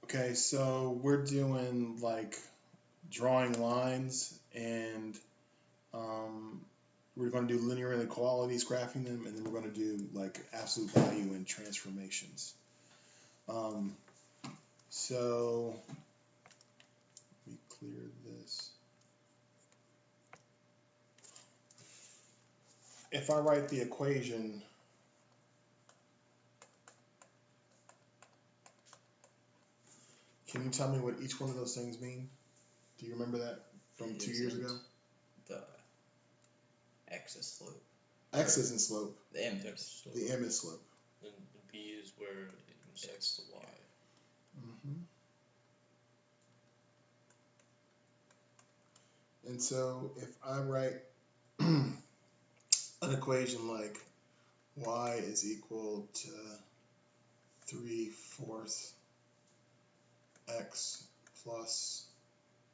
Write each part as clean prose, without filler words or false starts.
Okay, so we're doing like drawing lines, and um, we're going to do linear inequalities, graphing them, and then we're going to do like absolute value and transformations. Um, so let me clear this. If I write the equation, can you tell me what each one of those things mean? Do you remember that from 2 years ago? The x is slope. X isn't slope. The m X is. slope. The M is slope. And the B is where it intersects the Y. Mm-hmm. And so if I write an equation like y is equal to 3/4 x plus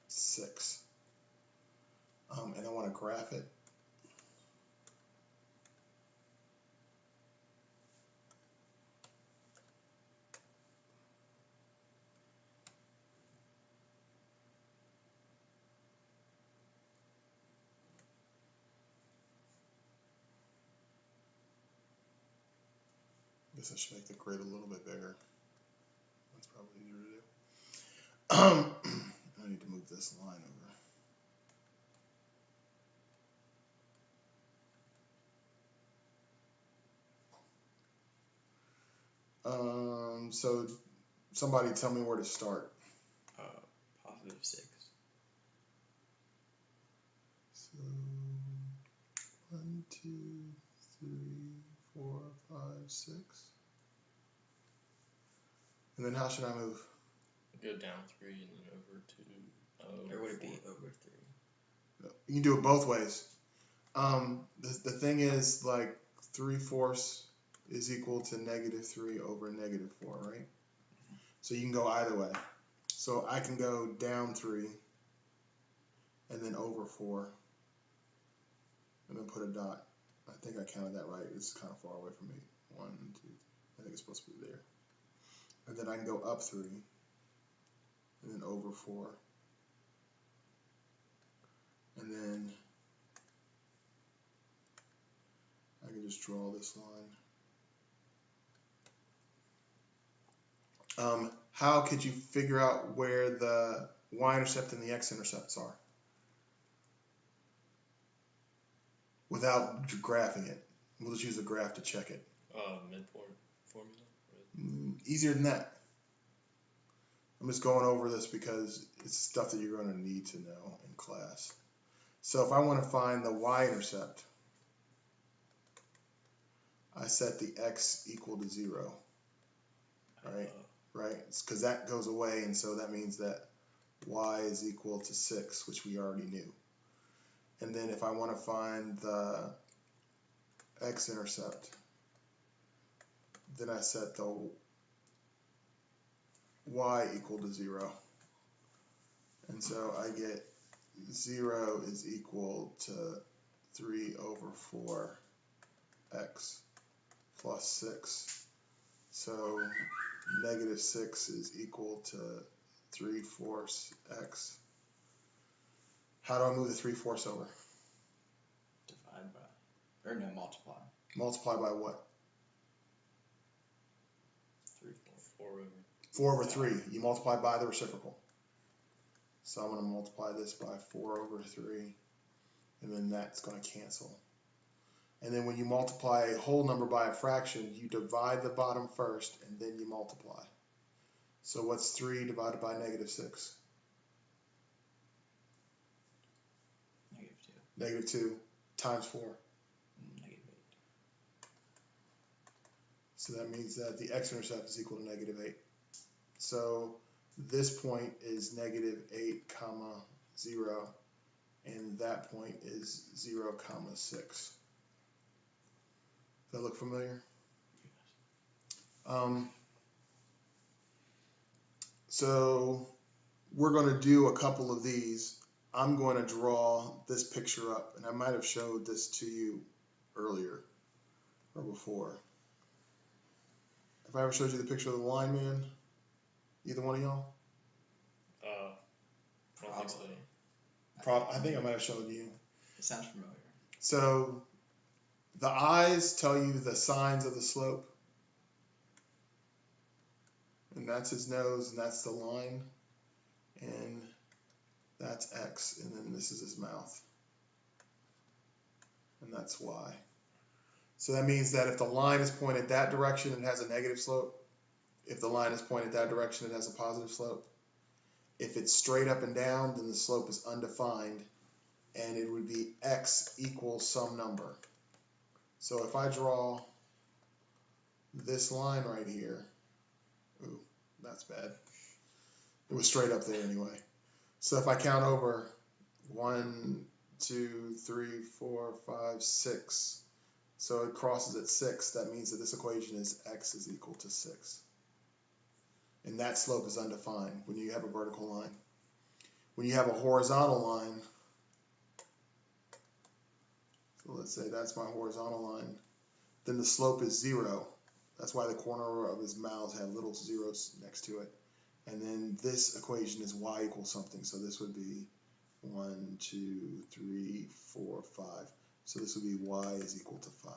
6, and I want to graph it, I guess I should make the grid a little bit bigger. That's probably easier to do. I need to move this line over. So somebody tell me where to start. +6. So 1, 2, 3, 4, 5, 6. And then how should I move? Go down 3 and then over 2. Or would it be over 3? You can do it both ways. The thing is, like, 3/4 is equal to -3 over -4, right? So you can go either way. So I can go down 3 and then over 4 and then put a dot. I think I counted that right. It's kind of far away from me. 1, 2, I think it's supposed to be there. And then I can go up 3 and then over 4. And then I can just draw this line. How could you figure out where the y-intercept and the x-intercepts are without graphing it? We'll just use the graph to check it. Midpoint formula? Easier than that. I'm just going over this because it's stuff that you're going to need to know in class. So if I want to find the y-intercept, I set the x equal to 0, right? Right? Because that goes away, and so that means that y is equal to 6, which we already knew. And then if I want to find the x-intercept, then I set the y equal to 0. And so I get 0 is equal to 3/4 x plus 6. So -6 is equal to 3/4 x. How do I move the 3/4 over? Divide by, or no, multiply. Multiply by what? 4 over. 4 over 3. You multiply by the reciprocal. So I'm going to multiply this by 4 over 3, and then that's going to cancel. And then when you multiply a whole number by a fraction, you divide the bottom first, and then you multiply. So what's 3 divided by -6? -2. -2 times 4. -8. So that means that the x-intercept is equal to -8. So this point is -8, 0, and that point is 0, 6. Does that look familiar? So we're going to do a couple of these. I'm going to draw this picture up, and I might have showed this to you earlier or before. Have I ever showed you the picture of the line man? Either one of y'all? I don't think so. Probably. I think I might have showed you. It sounds familiar. So the eyes tell you the signs of the slope. And that's his nose, and that's the line. And that's X, and then this is his mouth. And that's Y. So that means that if the line is pointed that direction, it has a negative slope. If the line is pointed that direction, it has a positive slope. If it's straight up and down, then the slope is undefined, and it would be X equals some number. So if I draw this line right here, ooh, that's bad. It was straight up there anyway. So if I count over 1, 2, 3, 4, 5, 6, so it crosses at 6, that means that this equation is X is equal to 6. And that slope is undefined when you have a vertical line. When you have a horizontal line, so let's say that's my horizontal line, then the slope is 0. That's why the corner of his mouth had little zeros next to it. And then this equation is y equals something. So this would be 1, 2, 3, 4, 5. So this would be y is equal to 5.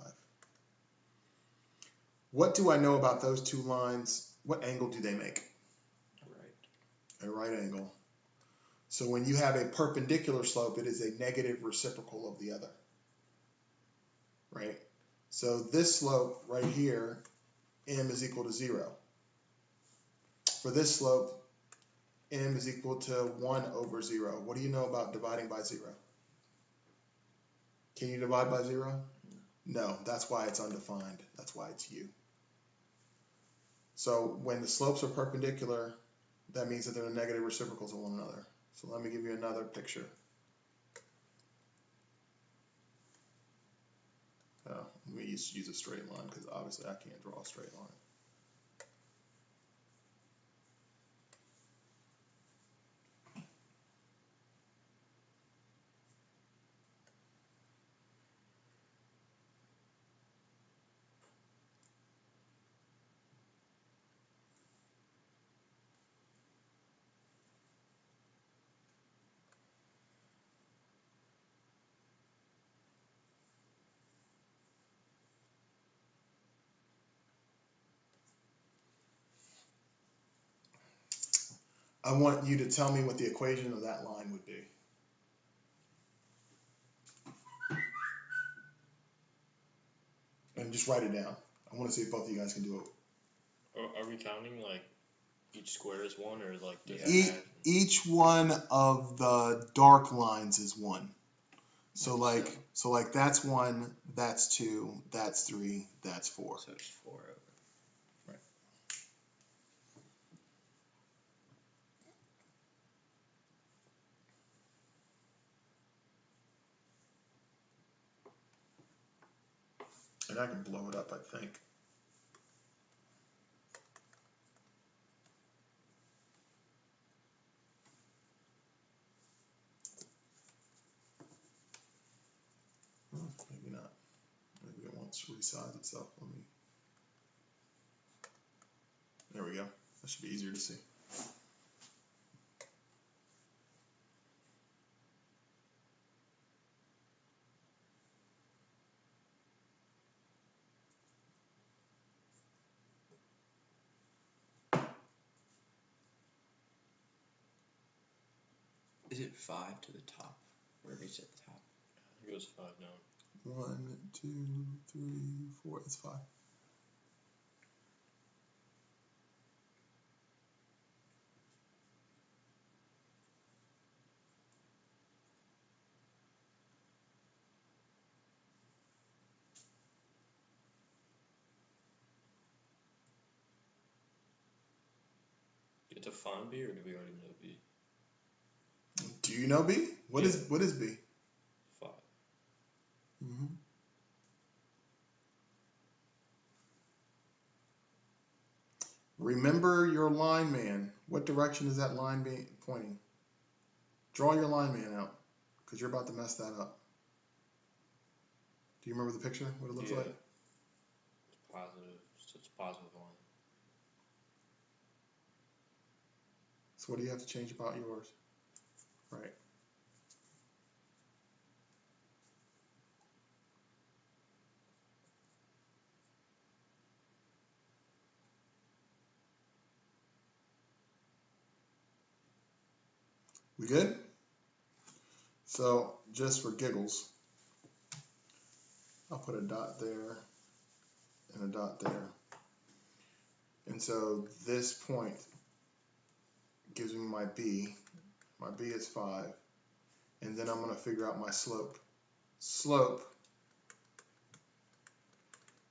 What do I know about those two lines? What angle do they make? Right. A right angle. So when you have a perpendicular slope, it is a negative reciprocal of the other. Right? So this slope right here, m is equal to 0. For this slope, m is equal to 1 over 0. What do you know about dividing by 0? Can you divide by 0? No, that's why it's undefined. That's why it's u. So when the slopes are perpendicular, that means that they're negative reciprocals of one another. So let me give you another picture. Let me use a straight line because obviously I can't draw a straight line. I want you to tell me what the equation of that line would be. And just write it down. I want to see if both of you guys can do it. Are we counting like each square is 1 or like Each one of the dark lines is 1. So like that's 1, that's 2, that's 3, that's 4. So it's 4 over. Right. And I can blow it up, I think. Maybe not. Maybe it wants to resize itself. There we go. That should be easier to see. Is it 5 to the top? Wherever it's at the top. It goes 5 now. 1, 2, 3, 4. It's 5. Get to find B or do we already know B? Do you know B? What is B? 5. Mm-hmm. Remember your line man. What direction is that line pointing? Draw your line man out, because you're about to mess that up. Do you remember the picture? What it looks like? It's positive. So it's a positive line. So what do you have to change about yours? Right. We good? So just for giggles, I'll put a dot there and a dot there. And so this point gives me my b. My b is 5. And then I'm going to figure out my slope. Slope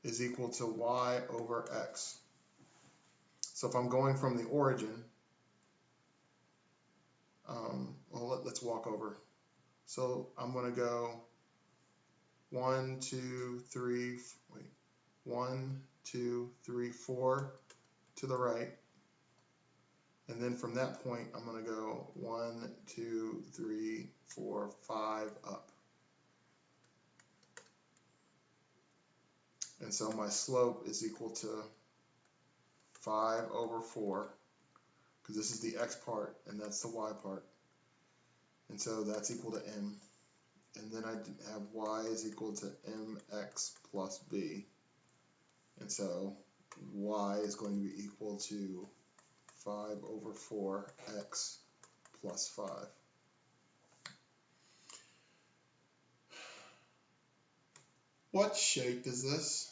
is equal to y over x. So if I'm going from the origin, well, let's walk over. So I'm going to go 1, 2, 3, wait, 1, 2, 3, 4 to the right. And then from that point, I'm going to go 1, 2, 3, 4, 5 up. And so my slope is equal to 5 over 4, because this is the x part and that's the y part. And so that's equal to m. And then I have y is equal to mx plus b. And so y is going to be equal to 5 over 4x plus 5. What shape is this?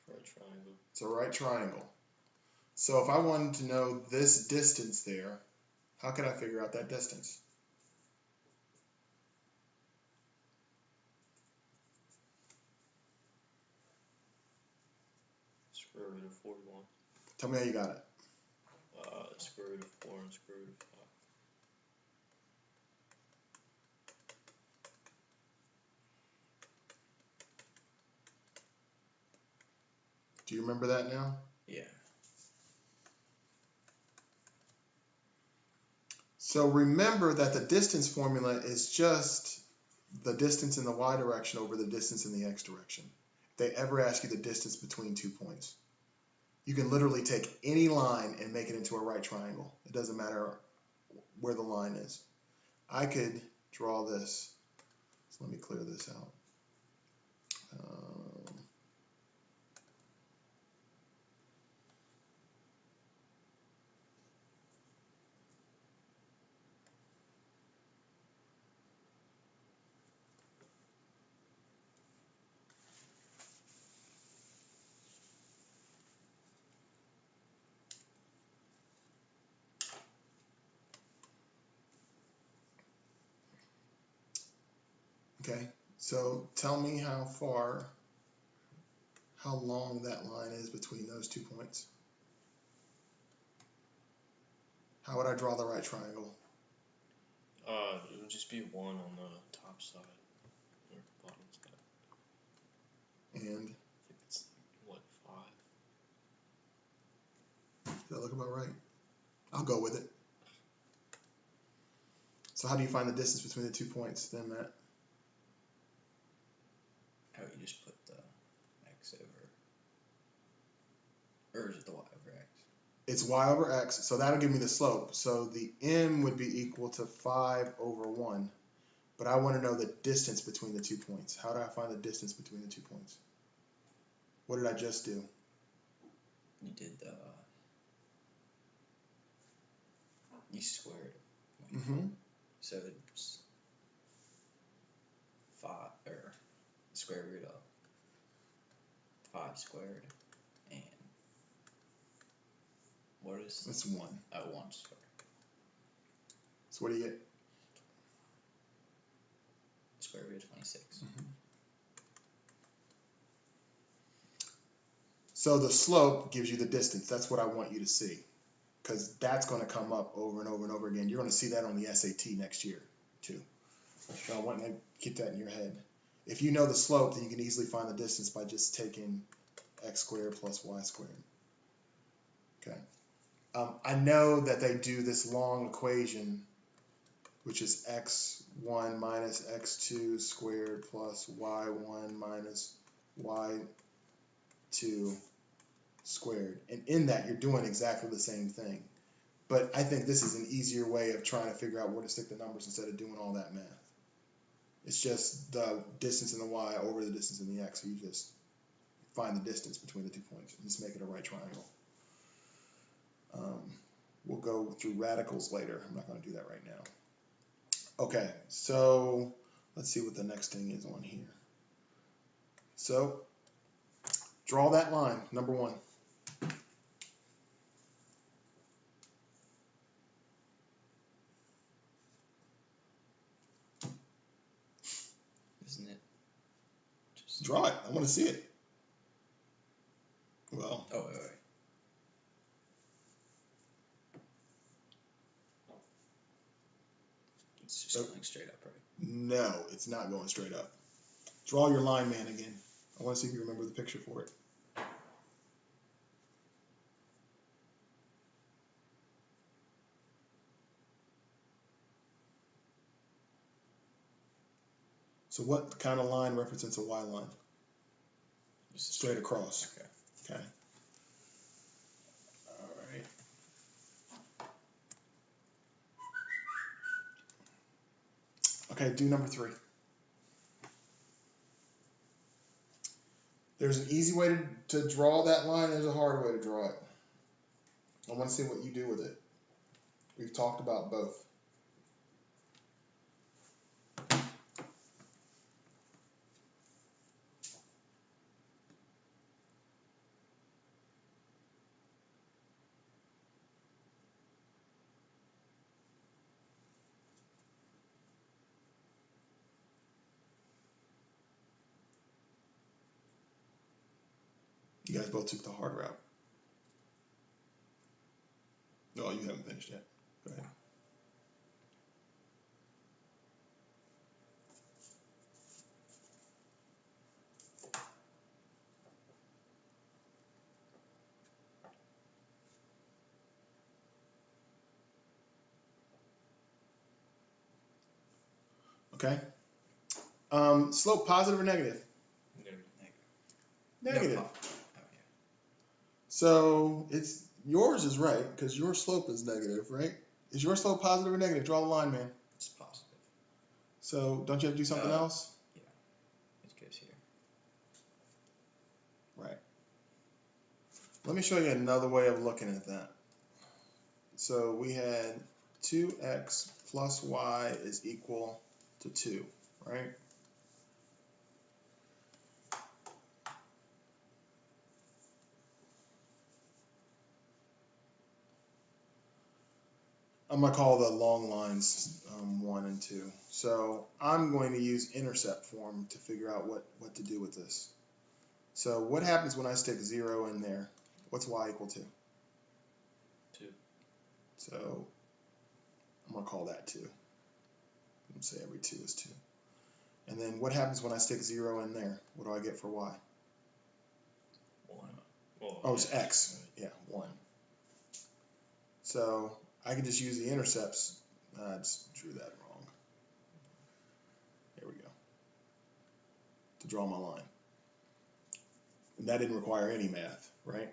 Right triangle. It's a right triangle. So if I wanted to know this distance there, how can I figure out that distance? Square root of 41. Tell me how you got it. Square root of 4 and square root of 5. Do you remember that now? Yeah. So remember that the distance formula is just the distance in the y direction over the distance in the x direction. If they ever ask you the distance between 2 points, you can literally take any line and make it into a right triangle. It doesn't matter where the line is. I could draw this. So let me clear this out. Okay, so tell me how long that line is between those 2 points. How would I draw the right triangle? It would just be 1 on the top side or bottom side. And I think it's like, what, 5? does that look about right? I'll go with it. So how do you find the distance between the 2 points then, Matt? How you just put the x over, or is it the y over x? It's y over x, so that'll give me the slope. So the m would be equal to 5 over 1. But I want to know the distance between the 2 points. How do I find the distance between the 2 points? What did I just do? You did the, you squared it. Mm-hmm. So it's 5, or square root of 5 squared, and what is, That's 1. 1 squared. So what do you get? Square root of 26. Mm-hmm. So the slope gives you the distance. That's what I want you to see, because that's going to come up over and over and over again. You're going to see that on the SAT next year too. So I want you to keep that in your head. If you know the slope, then you can easily find the distance by just taking x squared plus y squared. Okay. I know that they do this long equation, which is x1 minus x2 squared plus y1 minus y2 squared. And in that, you're doing exactly the same thing. But I think this is an easier way of trying to figure out where to stick the numbers instead of doing all that math. It's just the distance in the y over the distance in the x. So you just find the distance between the 2 points and just make it a right triangle. We'll go through radicals later. I'm not going to do that right now. Okay, so let's see what the next thing is on here. So draw that line, number 1. Isn't it? Just Draw it. I want to see it. Well, oh wait. It's just going straight up, right? no, it's not going straight up. Draw your line man again. I want to see if you remember the picture for it. So what kind of line represents a y line? Just Straight across. Okay. Okay. All right. Okay, do number 3. There's an easy way to draw that line. There's a hard way to draw it. I want to see what you do with it. We've talked about both. You guys both took the hard route. No, you haven't finished yet. Go ahead. Okay. Slope positive or negative? Negative. No, oh, yeah. So it's yours is right because your slope is negative, right? Is your slope positive or negative? Draw the line, man. It's positive. So don't you have to do something else? Yeah. It goes here. Right. Let me show you another way of looking at that. So we had 2x plus y is equal to 2, right? I'm going to call the long lines 1 and 2. So I'm going to use intercept form to figure out what to do with this. So what happens when I stick 0 in there? What's y equal to? 2. So I'm going to call that 2. Let's say every 2 is 2. And then what happens when I stick 0 in there? What do I get for y? 1. Well, Oh, it's x. Yeah, 1. So I can just use the intercepts. I just drew that wrong. There we go. To draw my line. And that didn't require any math, right?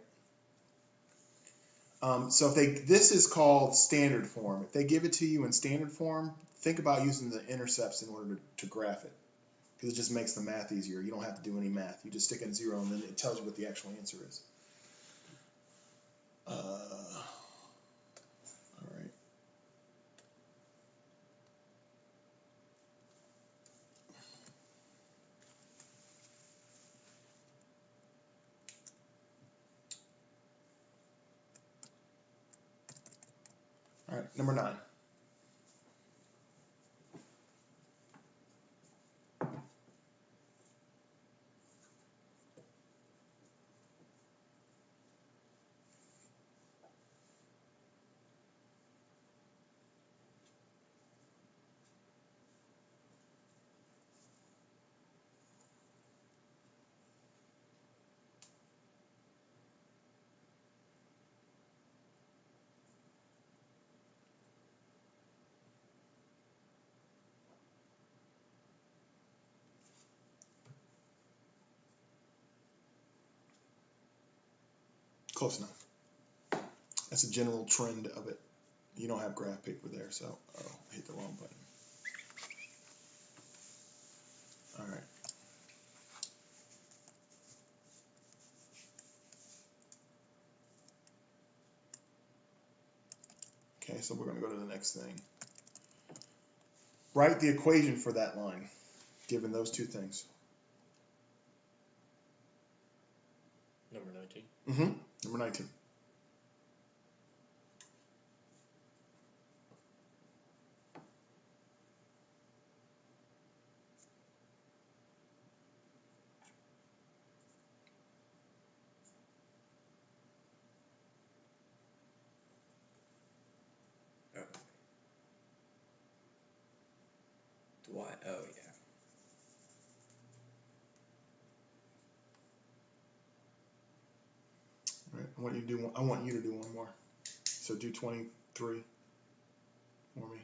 So this is called standard form. If they give it to you in standard form, think about using the intercepts in order to graph it. Because it just makes the math easier. You don't have to do any math. You just stick in 0 and then it tells you what the actual answer is. All right. All right, number 9. Close enough. That's a general trend of it. You don't have graph paper there, so I hit the wrong button. All right. Okay, so we're going to go to the next thing. Write the equation for that line, given those two things. Number 19. Mm-hmm. Number 19. Do I? Oh, yeah. All right. I want you to do one. I want you to do one more. So do 23 for me.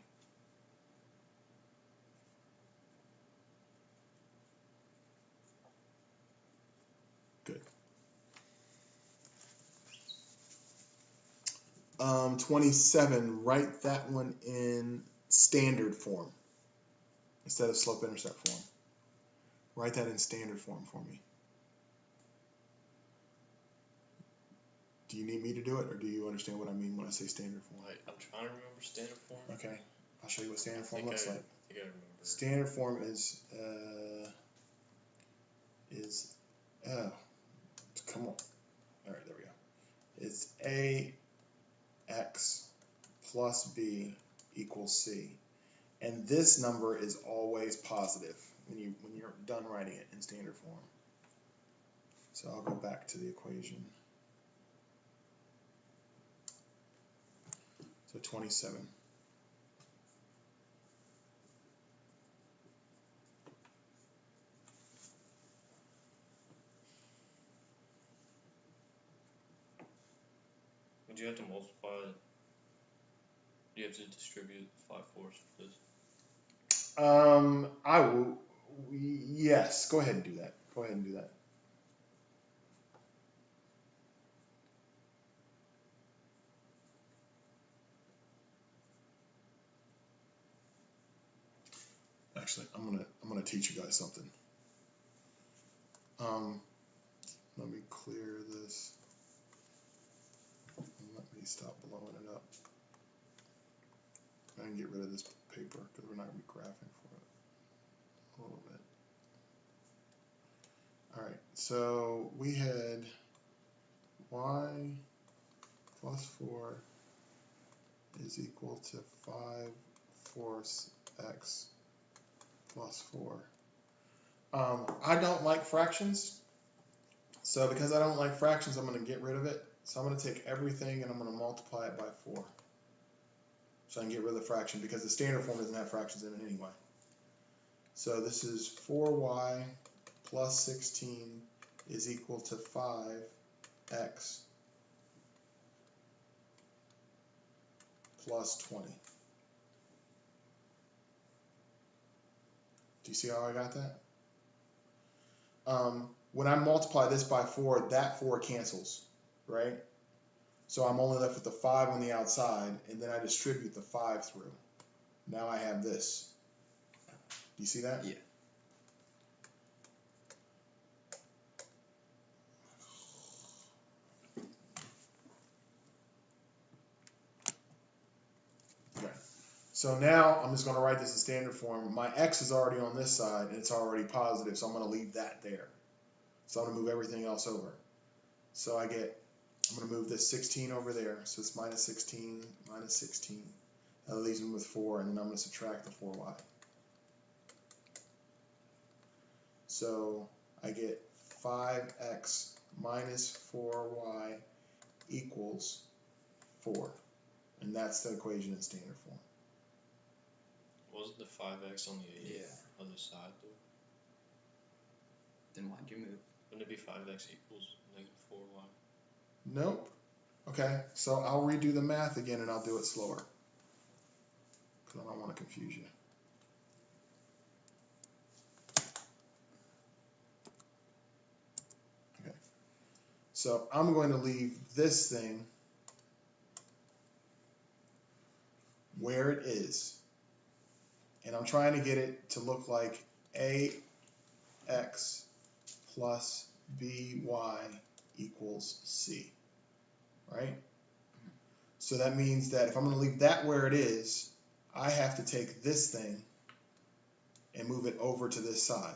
Good. 27. Write that one in standard form instead of slope-intercept form. Write that in standard form for me. Do you need me to do it, or do you understand what I mean when I say standard form? I'm trying to remember standard form. Okay, I'll show you what standard form looks like. I think I remember. Standard form is come on. All right, there we go. It's ax plus b equals c, and this number is always positive when you're done writing it in standard form. So I'll go back to the equation. So 27. Would you have to multiply? Do you have to distribute 5/4 of this? I will. Yes, go ahead and do that. Go ahead and do that. Actually, I'm gonna teach you guys something. Let me clear this. Let me stop blowing it up. I can get rid of this paper because we're not gonna be graphing for it a little bit. All right, so we had y plus 4 is equal to 5/4 x plus 4. I don't like fractions, so because I don't like fractions, I'm going to get rid of it. So I'm going to take everything and I'm going to multiply it by 4. So I can get rid of the fraction because the standard form doesn't have fractions in it anyway. So this is 4y plus 16 is equal to 5x plus 20. Do you see how I got that? When I multiply this by 4, that 4 cancels, right? So I'm only left with the 5 on the outside, and then I distribute the 5 through. Now I have this. Do you see that? Yeah. Okay. So now I'm just going to write this in standard form. My x is already on this side, and it's already positive, so I'm going to leave that there. So I'm going to move everything else over. So I'm going to move this 16 over there. So it's minus 16, minus 16. That leaves me with 4, and then I'm going to subtract the 4y. So I get 5x minus 4y equals 4. And that's the equation in standard form. Wasn't the 5x on the Yeah. other side though? Then why'd you move? Wouldn't it be 5x equals negative 4y? Nope. Okay, so I'll redo the math again and I'll do it slower, because I don't want to confuse you. Okay, so I'm going to leave this thing where it is, and I'm trying to get it to look like ax plus by equals c, right? So that means that if I'm going to leave that where it is, I have to take this thing and move it over to this side.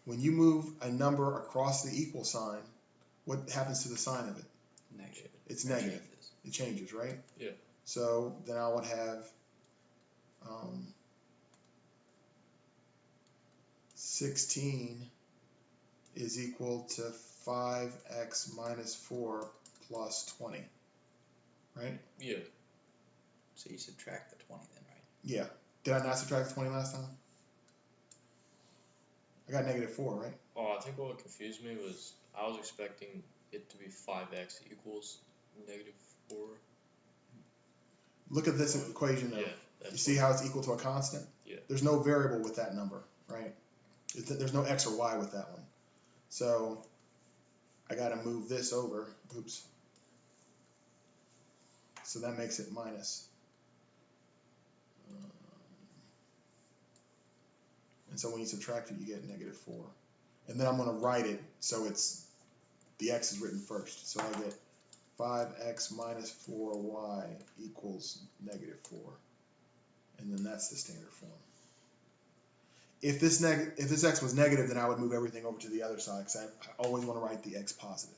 When you move a number across the equal sign, what happens to the sign of it? Negative. It's negative. It changes, right? Yeah. So then I would have 16 is equal to 5x minus 4 plus 20, right? Yeah. So you subtract the 20 then, right? Yeah. Did I not subtract the 20 last time? I got negative 4, right? Oh, I think what confused me was I was expecting it to be 5x equals negative 4. Look at this equation though. Yeah. You see how it's equal to a constant? Yeah. There's no variable with that number, right? There's no x or y with that one. So I got to move this over. Oops. So that makes it minus. And so when you subtract it, you get negative 4. And then I'm going to write it so it's the x is written first. So I get 5x minus 4y equals negative 4. And then that's the standard form. If this x was negative, then I would move everything over to the other side because I always want to write the x positive.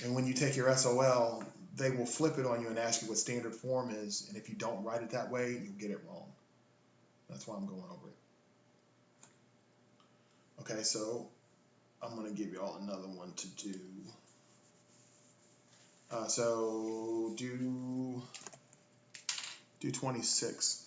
And when you take your SOL, they will flip it on you and ask you what standard form is. And if you don't write it that way, you'll get it wrong. That's why I'm going over it. Okay, so I'm going to give you all another one to do. So do 26.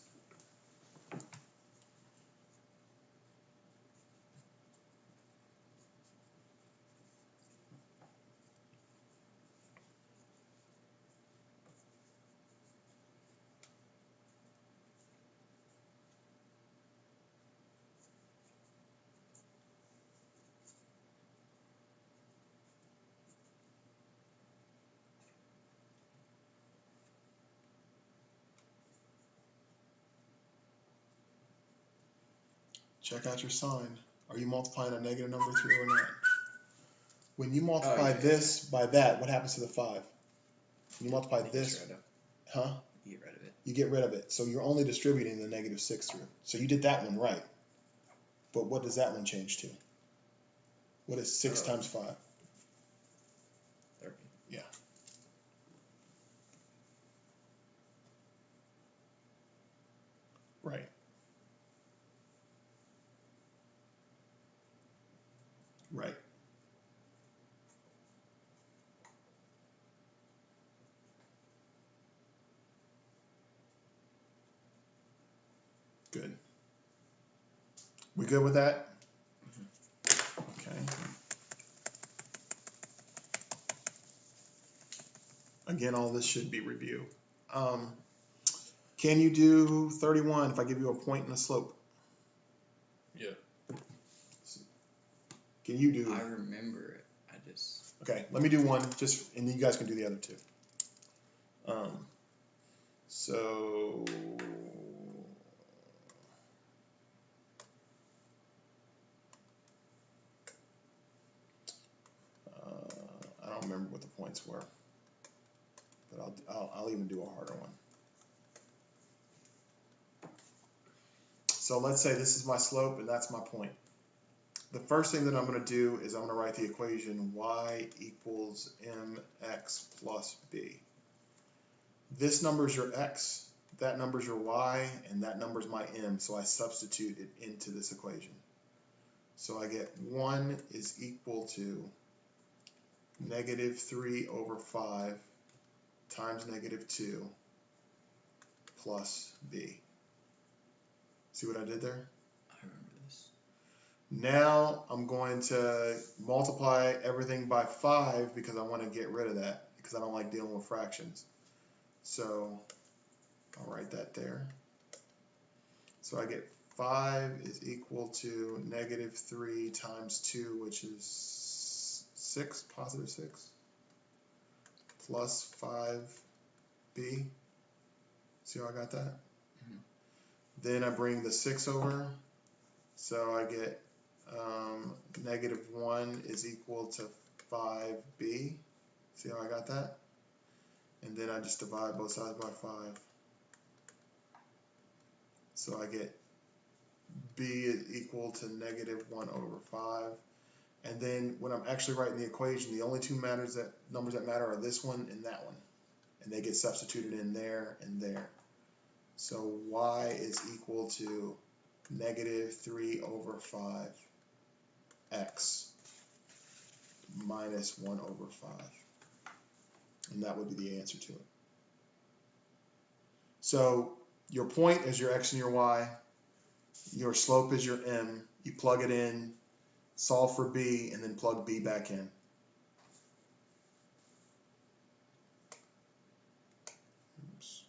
Check out your sign. Are you multiplying a negative number through or not? When you multiply this by that, what happens to the 5? When you multiply this, huh? You get rid of it. You get rid of it. So you're only distributing the negative 6 through. So you did that one right. But what does that one change to? What is 6 times 5? 30. Yeah. Right. Right. Good. We good with that? Okay. Again, all this should be review. Can you do 31 if I give you a point and a slope? Yeah. Can you do? I remember it. I just. Okay, let me do one, and then you guys can do the other two. So I don't remember what the points were, but I'll even do a harder one. So let's say this is my slope and that's my point. The first thing that I'm going to do is I'm going to write the equation y equals mx plus b. This number is your x, that number is your y, and that number is my m, so I substitute it into this equation. So I get 1 is equal to negative 3 over 5 times negative 2 plus b. See what I did there? I remember this. Now I'm going to multiply everything by 5 because I want to get rid of that because I don't like dealing with fractions. So I'll write that there. So I get 5 is equal to negative 3 times 2, which is 6, positive 6, plus 5 B. See how I got that? Mhm. Then I bring the 6 over, so I get -1 is equal to 5B. See how I got that? And then I just divide both sides by 5. So I get B is equal to -1 over 5. And then when I'm actually writing the equation, the only two numbers that matter are this one and that one. And they get substituted in there and there. So y is equal to -3 over 5x minus 1 over 5. And that would be the answer to it. So your point is your x and your y. Your slope is your m. You plug it in, solve for b, and then plug b back in. Oops.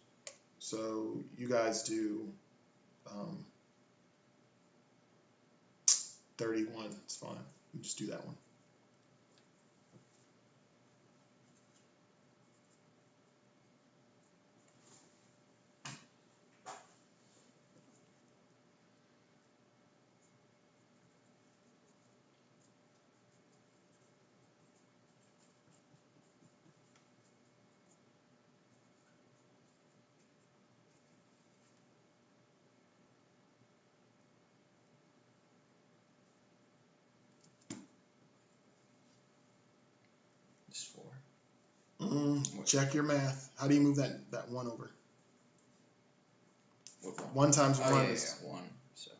So you guys do 31. It's fine. You just do that one. Just 4. Check your math. How do you move that 1 over? What 1? 1 times 1 Oh, is... yeah, 1. So,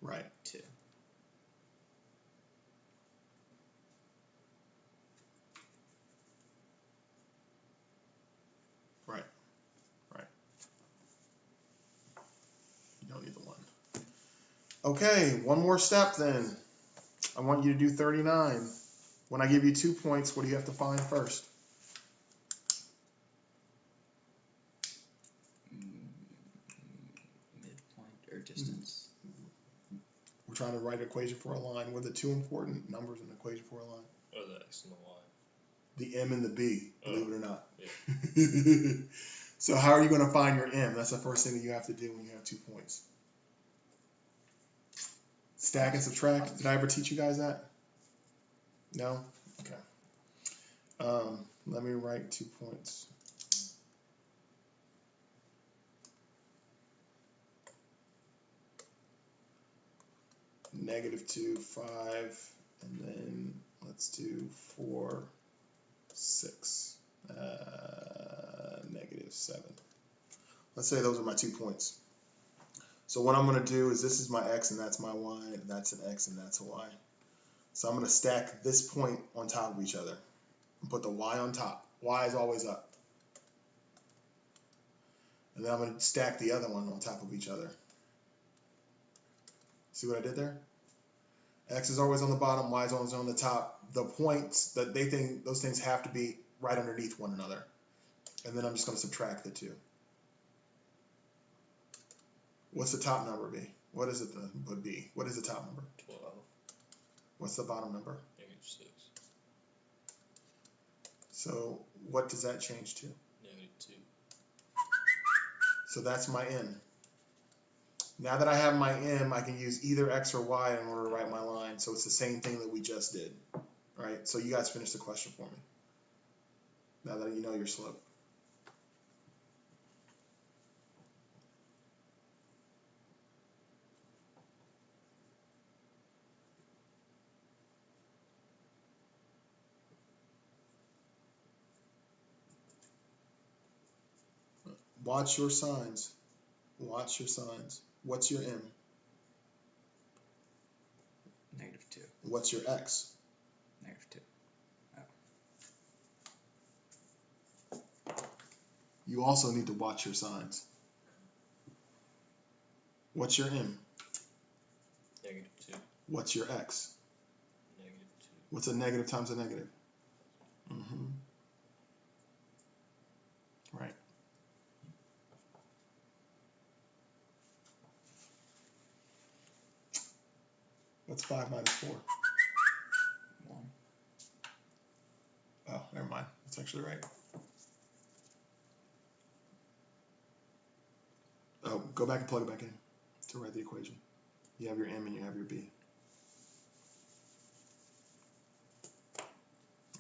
Right. 2. Right. You don't need the 1. Okay, one more step then. I want you to do 39. When I give you 2 points, what do you have to find first? Midpoint or distance. We're trying to write an equation for a line. What are the 2 important numbers in an equation for a line? Oh, the x and the y. The m and the b, believe it or not. Yeah. So how are you going to find your m? That's the first thing that you have to do when you have 2 points. Stack and subtract. Did I ever teach you guys that? No? Okay. Let me write 2 points. -2, 5, and then let's do 4, 6, -7. Let's say those are my 2 points. So what I'm going to do is this is my x and that's my y, and that's an x and that's a y. So I'm going to stack this point on top of each other and put the y on top. Y is always up. And then I'm going to stack the other one on top of each other. See what I did there? X is always on the bottom, Y is always on the top. The points that those things have to be right underneath one another. And then I'm just going to subtract the 2. What's the top number be? What is it would be? What is the top number? 12. What's the bottom number? -6. So what does that change to? -2. So that's my m. Now that I have my m, I can use either x or y in order to write my line. So it's the same thing that we just did, right? So you guys finish the question for me. Now that you know your slope. Watch your signs. Watch your signs. What's your m? -2. What's your x? -2. You also need to watch your signs. What's your m? -2. What's your x? -2. What's a negative times a negative? Right. What's 5 minus 4? 1. Oh, never mind. That's actually right. go back and plug it back in to write the equation. You have your m and you have your b.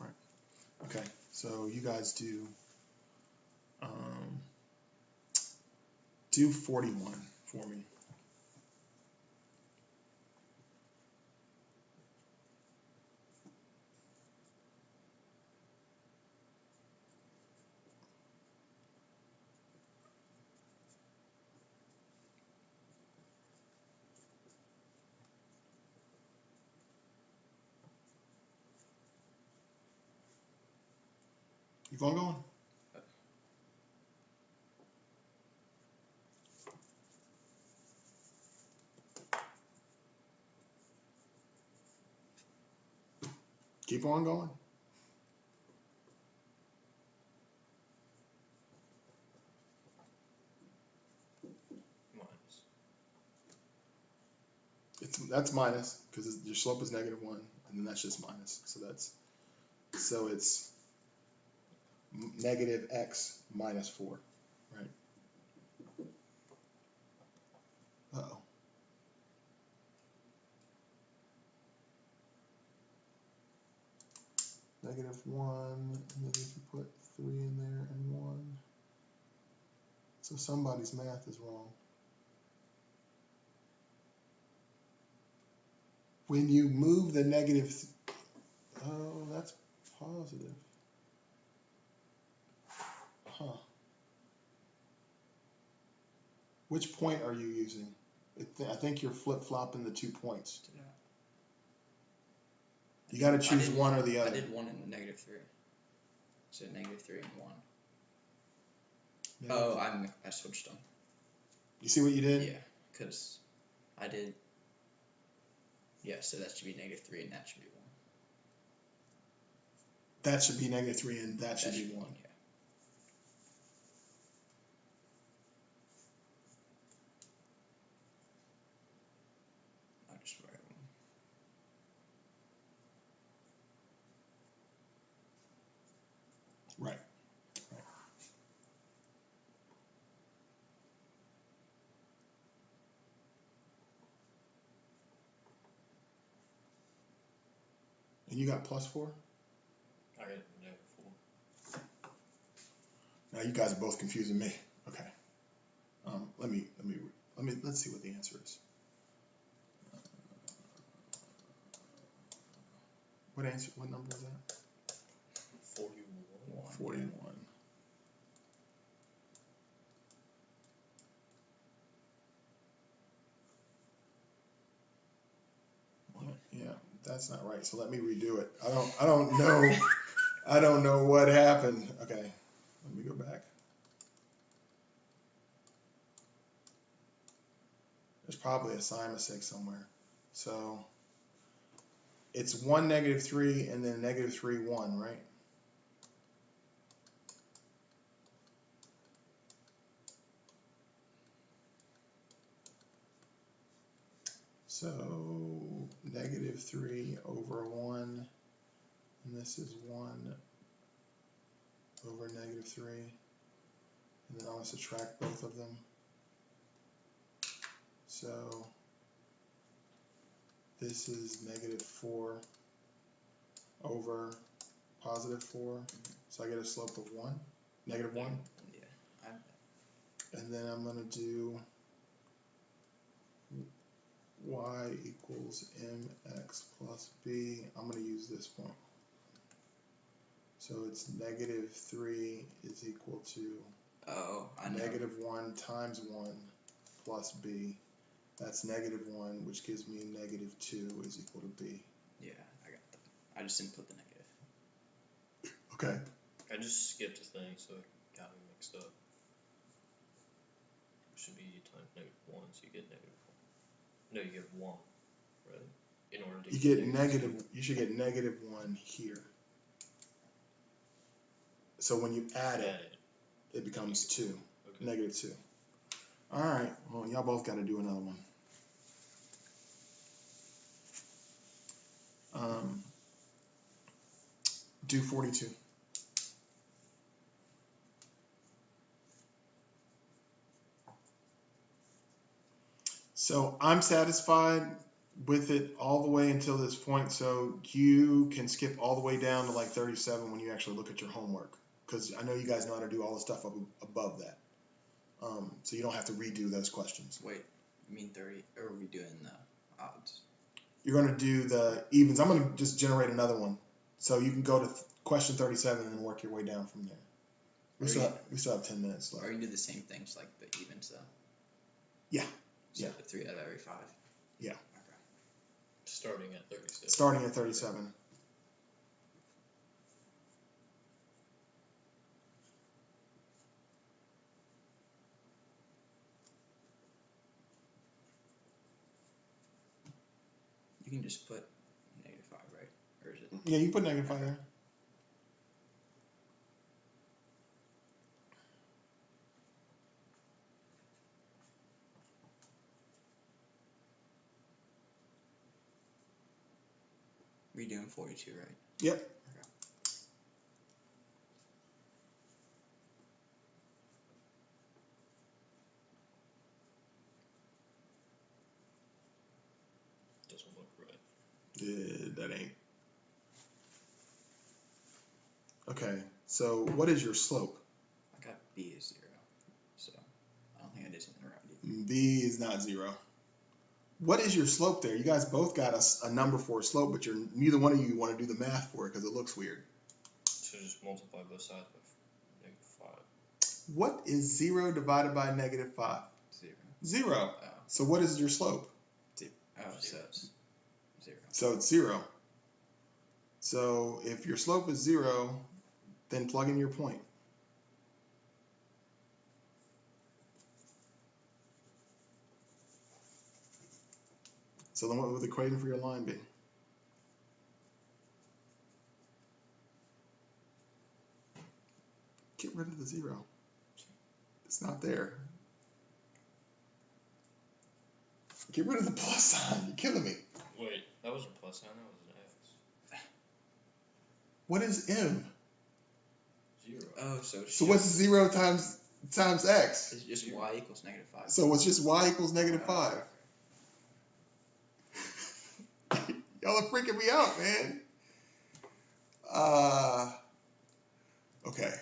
Right. Okay, so you guys do 41 for me. You going? Keep on going. Minus. That's minus because your slope is -1, and then that's just minus. So it's negative x minus 4, right? Uh-oh. -1, and then if you put 3 in there and 1. So somebody's math is wrong. When you move the negative, oh, that's positive. Huh. Which point are you using? I think you're flip-flopping the 2 points. You got to choose one or the other. I did 1 and -3. So -3 and 1. Oh, I switched them. You see what you did? Yeah, because I did. Yeah, so that should be -3 and that should be 1. That should be -3 and that should be 1. Yeah. I just write them. Right. And you got +4? I got -4. Now you guys are both confusing me. Okay. Let's see what the answer is. What number was that? 41. 41. Yeah, that's not right. So let me redo it. I don't know. I don't know what happened. Okay, let me go back. There's probably a sign mistake somewhere. So it's 1 -3 and then -3 1, right? So -3 over 1, and this is 1 over -3, and then I'll subtract both of them. So this is -4 over +4, so I get a slope of 1, -1. Yeah. And then I'm going to do y equals mx plus b. I'm going to use this point. So it's -3 is equal to -1 times 1 plus b. That's -1, which gives me -2 is equal to b. Yeah, I got that. I just didn't put the negative. Okay. I just skipped a thing, so it got me mixed up. It should be times -1, so you get -1. No, you get 1, right? In order to You get negative. You should get -1 here. So when you add it, it becomes 2, okay. -2. All right. Well, y'all both got to do another one. Do 42. So I'm satisfied with it all the way until this point. So you can skip all the way down to like 37 when you actually look at your homework, because I know you guys know how to do all the stuff above that. So you don't have to redo those questions. Wait, you mean 30? Or are we doing the odds? You're going to do the evens. I'm going to just generate another one. So you can go to question 37 and work your way down from there. We still have 10 minutes left. Or you do the same things like the evens though? Yeah. So Yeah. the 3 out of every 5? Yeah. Okay. Starting at 37. Starting at 37. You can just put -5, right? Or is it? Yeah, you put -5 there. We're doing 42, right? Yep. Okay. Doesn't look right. That ain't. Okay, so what is your slope? I got B is 0, so I don't think I did something right either. B is not 0. What is your slope there? You guys both got a number for a slope, but neither one of you want to do the math for it because it looks weird. So just multiply both sides by -5. What is 0 divided by -5? 0. 0. Oh. So what is your slope? Oh, so it's 0. So it's 0. So if your slope is 0, then plug in your point. So then what would the equation for your line be? Get rid of the 0. It's not there. Get rid of the plus sign. You're killing me. Wait, that wasn't a plus sign, that was an X. What is M? 0. Oh, so what's 0 times X? It's just y equals -5. So it's just y equals -5. Y'all are freaking me out, man. Okay.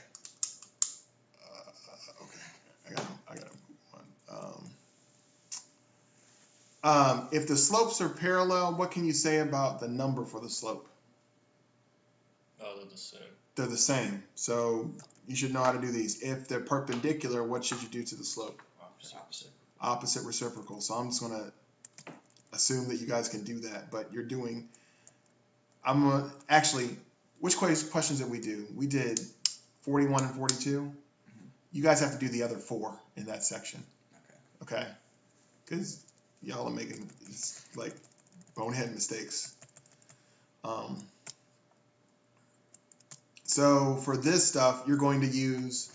Okay. I gotta move on. If the slopes are parallel, what can you say about the number for the slope? Oh, they're the same. They're the same. So you should know how to do these. If they're perpendicular, what should you do to the slope? Opposite. Opposite reciprocal. So I'm just going to assume that you guys can do that. But you're doing, actually, which questions did we do? We did 41 and 42. Mm-hmm. You guys have to do the other 4 in that section. Okay. Okay? Because y'all are making like bonehead mistakes. So for this stuff, you're going to use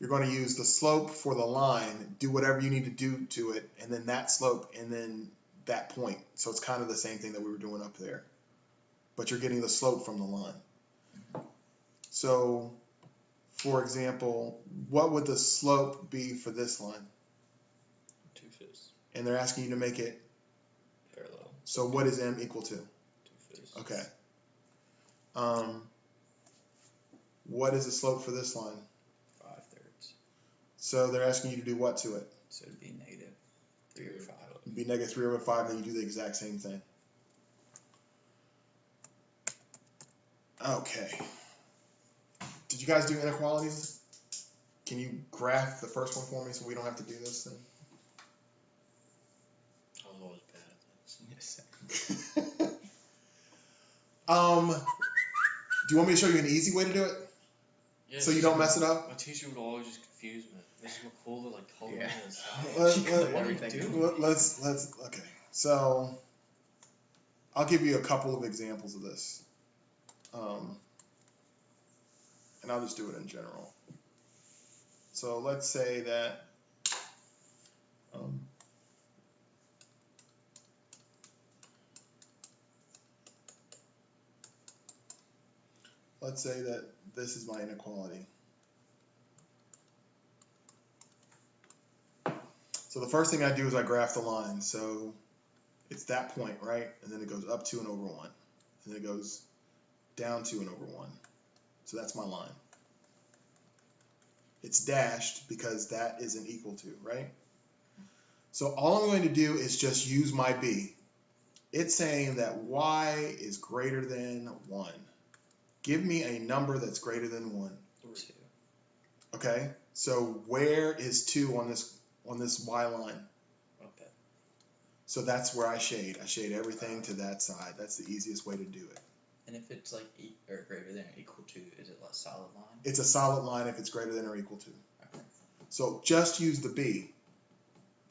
the slope for the line, do whatever you need to do to it, and then that slope, and then that point. So it's kind of the same thing that we were doing up there, but you're getting the slope from the line. So, for example, what would the slope be for this line? 2/5. And they're asking you to make it Parallel. So what is M equal to? 2/5. Okay. What is the slope for this line? 5/3. So they're asking you to do what to it? So it'd be -3 over 5. It'd be -3 over 5, and then you do the exact same thing. Okay. Did you guys do inequalities? Can you graph the first one for me so we don't have to do this thing? I was always bad at this. Yes. Do you want me to show you an easy way to do it? Yeah, So you don't mess it up? My teacher would always just confuse me. Makes me cool to like color Yeah. Let's okay. So I'll give you a couple of examples of this. And I'll just do it in general. So let's say that let's say that this is my inequality. So So the first thing I do is I graph the line. So it's that point, right? And then it goes up 2 and over 1. And then it goes down 2 and over 1. So that's my line. It's dashed because that isn't equal to, right? So all I'm going to do is just use my b. It's saying that y is greater than 1. Give me a number that's greater than 1. 2. Okay? So where is 2 on this y line? Okay. So that's where I shade. I shade everything to that side. That's the easiest way to do it. And if it's like or greater than or equal to, is it a solid line? It's a solid line if it's greater than or equal to. Okay. So just use the b.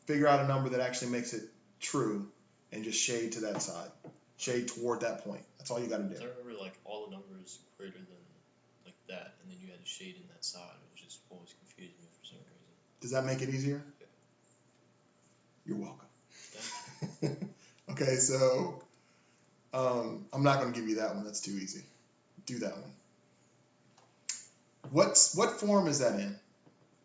Figure out a number that actually makes it true and just shade to that side. Shade toward that point. That's all you got to do. I remember like all the numbers greater than like that, and then you had to shade in that side. It was just always confusing me for some reason. Does that make it easier? Yeah. You're welcome. Okay, so I'm not going to give you that one. That's too easy. Do that one. What form is that in?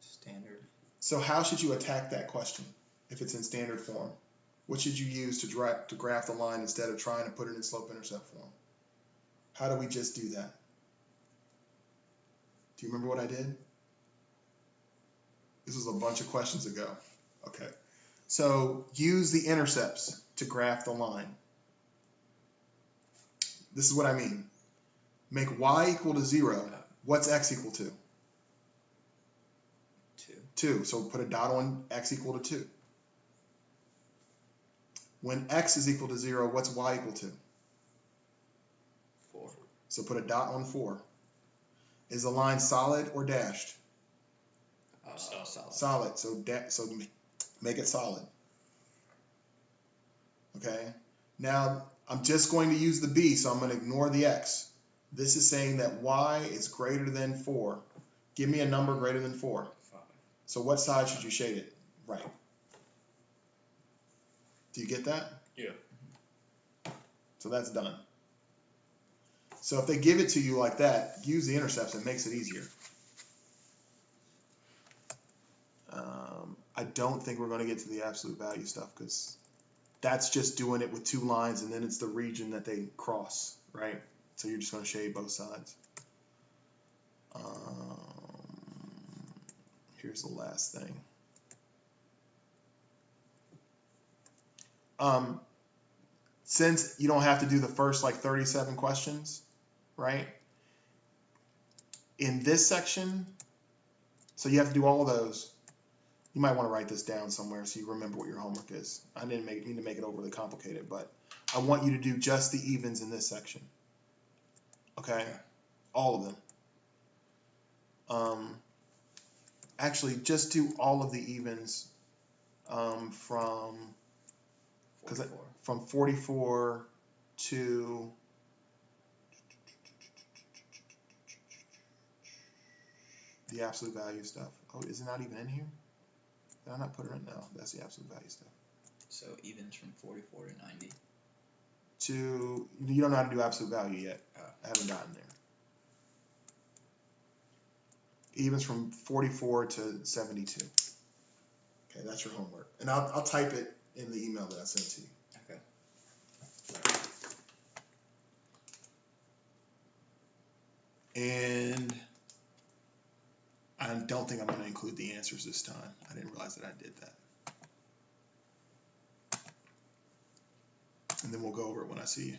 Standard. So how should you attack that question if it's in standard form? What should you use to graph the line instead of trying to put it in slope-intercept form? How do we just do that? Do you remember what I did? This was a bunch of questions ago. Okay. So use the intercepts to graph the line. This is what I mean. Make y equal to 0. What's x equal to? 2. 2. So put a dot on x equal to 2. When x is equal to 0, what's y equal to? 4. So put a dot on 4. Is the line solid or dashed? Solid. Solid. So make it solid. Okay. Now I'm just going to use the b, so I'm going to ignore the x. This is saying that y is greater than 4. Give me a number greater than 4. 5. So what side should you shade it? Right. Do you get that? Yeah. So that's done. So if they give it to you like that, use the intercepts. It makes it easier. I don't think we're going to get to the absolute value stuff because that's just doing it with 2 lines and then it's the region that they cross, right? So you're just going to shade both sides. Here's the last thing. Since you don't have to do the first like 37 questions, right? In this section, so you have to do all of those. You might want to write this down somewhere so you remember what your homework is. I didn't mean to make it overly complicated, but I want you to do just the evens in this section. Okay? All of them. Actually, just do all of the evens from 44 to the absolute value stuff. Oh, is it not even in here? Did I not put it in? No, that's the absolute value stuff. So evens from 44 to 90. You don't know how to do absolute value yet. I haven't gotten there. Evens from 44 to 72. Okay, that's your homework. And I'll type it in the email that I sent to you. Okay. And I don't think I'm going to include the answers this time. I didn't realize that I did that. And then we'll go over it when I see you.